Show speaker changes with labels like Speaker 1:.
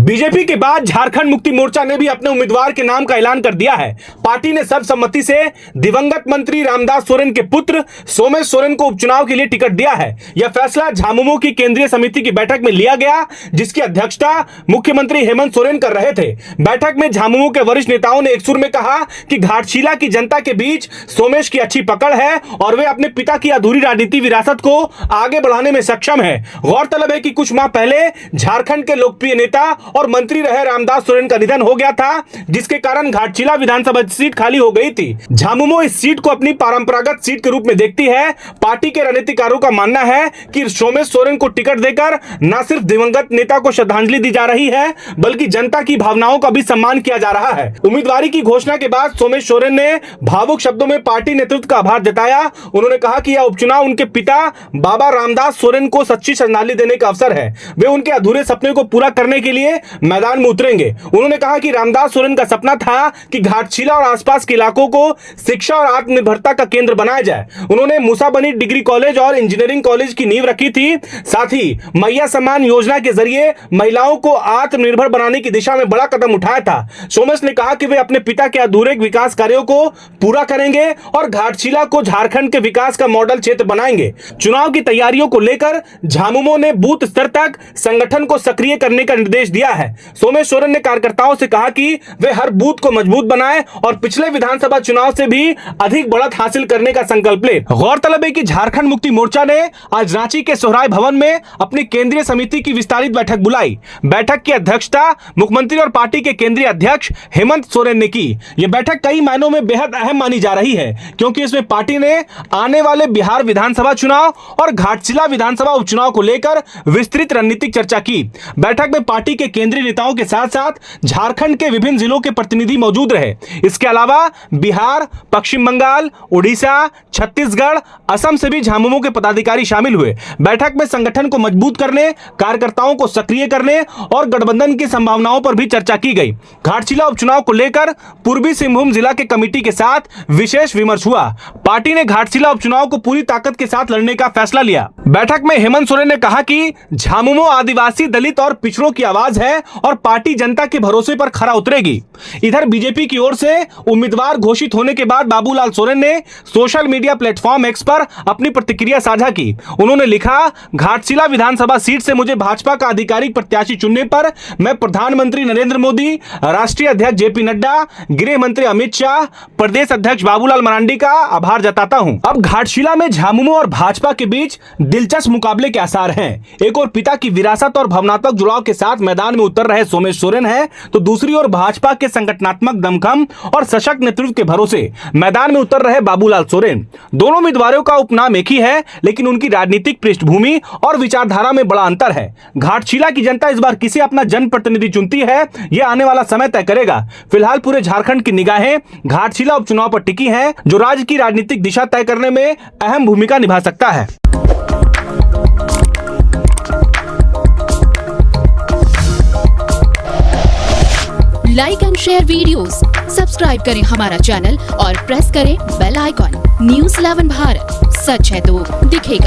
Speaker 1: BJP के बाद झारखंड मुक्ति मोर्चा ने भी अपने उम्मीदवार के नाम का ऐलान कर दिया है। पार्टी ने सर्वसम्मति से दिवंगत मंत्री रामदास सोरेन के पुत्र सोमेश सोरेन को उपचुनाव के लिए टिकट दिया है। यह फैसला झामुमो की केंद्रीय समिति की बैठक में लिया गया, जिसकी अध्यक्षता मुख्यमंत्री हेमंत सोरेन कर रहे थे। बैठक में झामुमो के वरिष्ठ नेताओं ने एक सुर में कहा कि घाटशिला की जनता के बीच सोमेश की अच्छी पकड़ है और वे अपने पिता की अधूरी राजनीतिक विरासत को आगे बढ़ाने में सक्षम है। गौरतलब है कि कुछ माह पहले झारखंड के लोकप्रिय नेता और मंत्री रहे रामदास सोरेन का निधन हो गया था, जिसके कारण घाटशिला विधानसभा सीट खाली हो गई थी। झामुमो इस सीट को अपनी परंपरागत सीट के रूप में देखती है। पार्टी के रणनीतिकारों का मानना है कि सोमेश सोरेन को टिकट देकर न सिर्फ दिवंगत नेता को श्रद्धांजलि दी जा रही है, बल्कि जनता की भावनाओं का भी सम्मान किया जा रहा है। उम्मीदवारी की घोषणा के बाद सोमेश सोरेन ने भावुक शब्दों में पार्टी नेतृत्व का आभार जताया। उन्होंने कहा कि यह उपचुनाव उनके पिता बाबा रामदास सोरेन को सच्ची श्रद्धांजलि देने का अवसर है। वे उनके अधूरे सपने को पूरा करने के लिए मैदान में उतरेंगे। उन्होंने कहा कि रामदास सोरेन का सपना था कि घाटशिला और आसपास के इलाकों को शिक्षा और आत्मनिर्भरता का केंद्र बनाया जाए। उन्होंने मूसाबनी डिग्री कॉलेज और इंजीनियरिंग कॉलेज की नींव रखी थी। साथ ही मैया सम्मान योजना के जरिए महिलाओं को आत्मनिर्भर बनाने की दिशा में बड़ा कदम उठाया था। सोमेश ने कहा कि वे अपने पिता के अधूरे विकास कार्यों को पूरा करेंगे और घाटशिला को झारखंड के विकास का मॉडल क्षेत्र बनाएंगे। चुनाव की तैयारियों को लेकर झामुमो ने बूथ स्तर तक संगठन को सक्रिय करने का निर्देश दिया है। सोमेश सोरेन ने कार्यकर्ताओं से कहा कि वे हर बूथ को मजबूत बनाएं और पिछले विधानसभा चुनाव से भी अधिक बढ़त हासिल करने का संकल्प ले। गौरतलब है कि झारखंड मुक्ति मोर्चा ने आज रांची के सोहराय भवन में अपनी केंद्रीय समिति की विस्तारित बैठक बुलाई। बैठक की अध्यक्षता मुख्यमंत्री और पार्टी के केंद्रीय अध्यक्ष हेमंत सोरेन ने की। यह बैठक कई मायनों में बेहद अहम मानी जा रही है, क्योंकि इसमें पार्टी ने आने वाले बिहार विधानसभा चुनाव और घाटशिला विधानसभा उपचुनाव को लेकर विस्तृत रणनीतिक चर्चा की। बैठक में पार्टी के केंद्रीय नेताओं के साथ साथ झारखंड के विभिन्न जिलों के प्रतिनिधि मौजूद रहे। इसके अलावा बिहार, पश्चिम बंगाल, उड़ीसा, छत्तीसगढ़, असम से भी झामुमो के पदाधिकारी शामिल हुए। बैठक में संगठन को मजबूत करने, कार्यकर्ताओं को सक्रिय करने और गठबंधन की संभावनाओं पर भी चर्चा की गई। घाटशिला उपचुनाव को लेकर पूर्वी सिंहभूम जिला के कमेटी के साथ विशेष विमर्श हुआ। पार्टी ने घाटशिला उपचुनाव को पूरी ताकत के साथ लड़ने का फैसला लिया। बैठक में हेमंत सोरेन ने कहा कि झामुमो आदिवासी, दलित और पिछड़ों की आवाज है और पार्टी जनता के भरोसे पर खरा उतरेगी। इधर बीजेपी की ओर से उम्मीदवार घोषित होने के बाद बाबूलाल सोरेन ने सोशल मीडिया प्लेटफॉर्म एक्स पर अपनी प्रतिक्रिया साझा की। उन्होंने लिखा, घाटशिला विधानसभा सीट से मुझे भाजपा का आधिकारिक प्रत्याशी चुनने पर मैं प्रधानमंत्री नरेंद्र मोदी, राष्ट्रीय अध्यक्ष जेपी नड्डा, गृह मंत्री अमित शाह, प्रदेश अध्यक्ष बाबूलाल मरांडी का आभार जताता हूं। अब घाटशिला में झामुमो और भाजपा के बीच दिलचस्प मुकाबले के आसार हैं। एक और पिता की विरासत और भावनात्मक जुड़ाव के साथ मैदान में उतर रहे सोमेश सोरेन है, तो दूसरी ओर भाजपा के संगठनात्मक दमखम और सशक्त नेतृत्व के भरोसे मैदान में उतर रहे बाबूलाल सोरेन। दोनों उम्मीदवारों का उपनाम एक ही है, लेकिन उनकी राजनीतिक पृष्ठभूमि और विचारधारा में बड़ा अंतर है। घाटशिला की जनता इस बार किसे अपना जनप्रतिनिधि चुनती है, यह आने वाला समय तय करेगा। फिलहाल पूरे झारखंड की निगाहें घाटशिला उपचुनाव पर टिकी हैं, जो राज्य की राजनीतिक दिशा तय करने में अहम भूमिका निभा सकता है।
Speaker 2: Like and share videos, subscribe करें हमारा चैनल और प्रेस करें बेल आइकॉन। न्यूज़ 11 भारत, सच है तो दिखेगा।